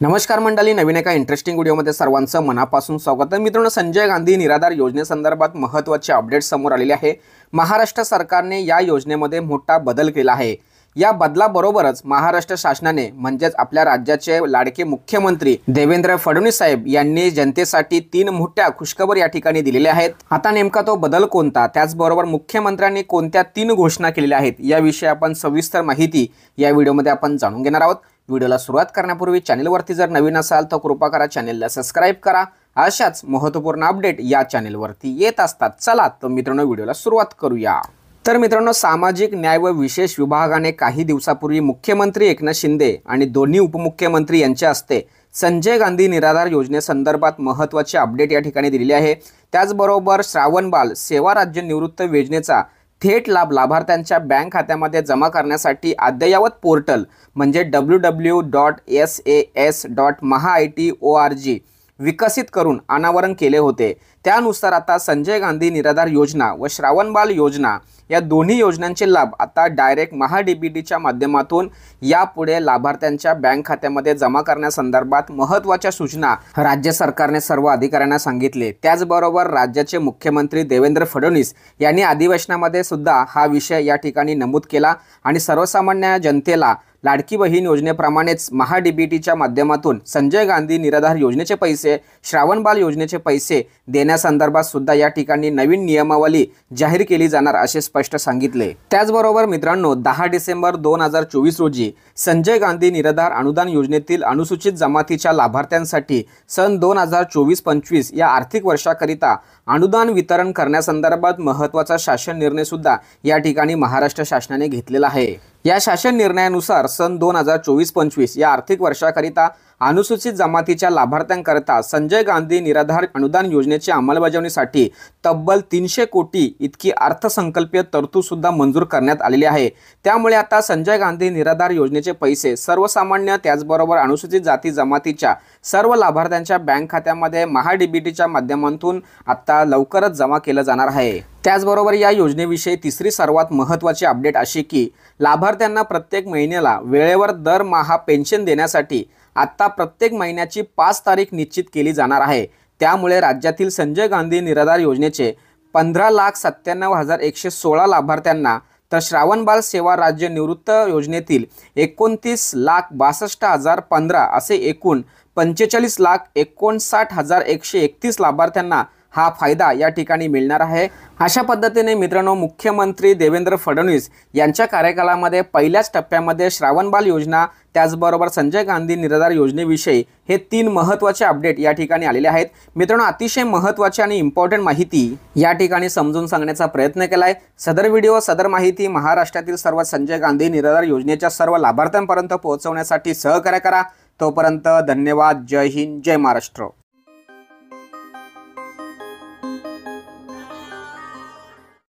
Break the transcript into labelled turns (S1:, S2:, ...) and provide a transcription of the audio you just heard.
S1: नमस्कार मंडळी, नवीन एका इंटरेस्टिंग व्हिडिओमध्ये सर्वांचं मनापासून स्वागत आहे। मित्रांनो, संजय गांधी निराधार योजनेसंदर्भात महत्त्वाचे अपडेट समोर आलेले आहे। महाराष्ट्र सरकारने या योजनेमध्ये मोठा बदल केला आहे। या बदलाबरोबरच महाराष्ट्र शासनाने म्हणजेच आपल्या राज्याचे लाडके मुख्यमंत्री देवेंद्र फडणवीस साहेब यांनी जनतेसाठी 3 मोठ्या खुशखबर या ठिकाणी दिलेल्या आहेत। आता नेमका तो बदल कोणता, त्याचबरोबर मुख्यमंत्र्यांनी कोणत्या 3 घोषणा केलेल्या आहेत याविषयी आपण सविस्तर माहिती या व्हिडिओमध्ये आपण जाणून घेणार आहोत। व्हिडिओला सुरुवात करण्यापूर्वी चॅनलवरती जर नवीन असाल तर कृपा करा चॅनलला सबस्क्राइब करा। अशाच महत्त्वपूर्ण अपडेट या चॅनलवरती येत असतात। चला तर मित्रांनो, व्हिडिओला सुरुवात करूया। तर मित्रांनो, सामाजिक न्याय व विशेष विभागाने काही दिवसापूर्वी मुख्यमंत्री एकनाथ शिंदे आणि दोन्ही उपमुख्यमंत्री यांच्या हस्ते संजय गांधी निराधार योजनेसंदर्भात महत्त्वाचे अपडेट या ठिकाणी दिलेले आहे। त्याचबरोबर श्रावणबाल सेवा राज्य निवृत्त योजनेचा थेट लाभ लाभार्थ्यांच्या बँक खात्यामध्ये जमा करण्यासाठी अद्ययावत पोर्टल म्हणजे www.sas.maha.it.org विकसित करून अनावरण केले होते। त्यानुसार आता संजय गांधी निराधार योजना व श्रावणबाल योजना या दोन्ही योजनांचे लाभ आता डायरेक्ट महाडीबीटीच्या माध्यमातून यापुढे लाभार्थ्यांच्या बँक खात्यामध्ये जमा करण्यासंदर्भात महत्त्वाच्या सूचना राज्य सरकारने सर्व अधिकाऱ्यांना सांगितले। त्याचबरोबर राज्याचे मुख्यमंत्री देवेंद्र फडणवीस यांनी अधिवेशनामध्ये सुद्धा हा विषय या ठिकाणी नमूद केला आणि सर्वसामान्य जनतेला लाडकी बहीण योजनेप्रमाणेच महाडीबीटीच्या माध्यमातून संजय गांधी निराधार योजनेचे पैसे, श्रावणबाल योजनेचे पैसे देण्यासंदर्भात सुद्धा या ठिकाणी नवीन नियमावली जाहीर केली जाणार असे स्पष्ट सांगितले। त्याचबरोबर मित्रांनो, 10 डिसेंबर 2024 रोजी संजय गांधी निराधार अनुदान योजनेतील अनुसूचित जमातीच्या लाभार्थ्यांसाठी सन 2024-25 या आर्थिक वर्षाकरिता अनुदान वितरण करण्यासंदर्भात महत्त्वाचा शासन निर्णय सुद्धा या ठिकाणी महाराष्ट्र शासनाने घेतलेला आहे। या शासन निर्णयानुसार सन 2024-25 या आर्थिक वर्षाकरिता अनुसूचित जमातीच्या लाभार्थ्यांकरता संजय गांधी निराधार अनुदान योजनेच्या अंमलबजावणीसाठी तब्बल 300 कोटी इतकी अर्थसंकल्पीय तरतूद सुद्धा मंजूर करण्यात आलेली आहे। त्यामुळे आता संजय गांधी निराधार योजनेचे पैसे सर्वसामान्य त्याचबरोबर अनुसूचित जाती जमातीच्या सर्व लाभार्थ्यांच्या बँक खात्यामध्ये महाडीबीटीच्या माध्यमातून आता लवकरच जमा केलं जाणार आहे। त्याचबरोबर या योजनेविषयी तिसरी सर्वात महत्त्वाची अपडेट अशी की लाभार्थ्यांना प्रत्येक महिन्याला वेळेवर दरमहा पेन्शन देण्यासाठी आता प्रत्येक महिन्याची 5 तारीख निश्चित केली जाणार आहे। त्यामुळे राज्यातील संजय गांधी निराधार योजनेचे 15,97,116 लाभार्थ्यांना तर श्रावणबाल सेवा राज्य निवृत्त योजनेतील 29,62,015 असे एकूण 45,59,131 लाभार्थ्यांना हा फायदा या ठिकाणी मिळणार आहे। अशा पद्धतीने मित्रांनो, मुख्यमंत्री देवेंद्र फडणवीस यांच्या कार्यकालामध्ये पहिल्याच टप्प्यामध्ये श्रावणबाल योजना त्याचबरोबर संजय गांधी निराधार योजनेविषयी हे 3 महत्त्वाचे अपडेट या ठिकाणी आलेले आहेत। मित्रांनो, अतिशय महत्त्वाची आणि इम्पॉर्टंट माहिती या ठिकाणी समजून सांगण्याचा प्रयत्न केलाय। सदर व्हिडिओ सदर माहिती महाराष्ट्रातील सर्व संजय गांधी निराधार योजनेच्या सर्व लाभार्थ्यांपर्यंत पोहोचवण्यासाठी सहकार्य करा। तोपर्यंत धन्यवाद। जय हिंद, जय महाराष्ट्र।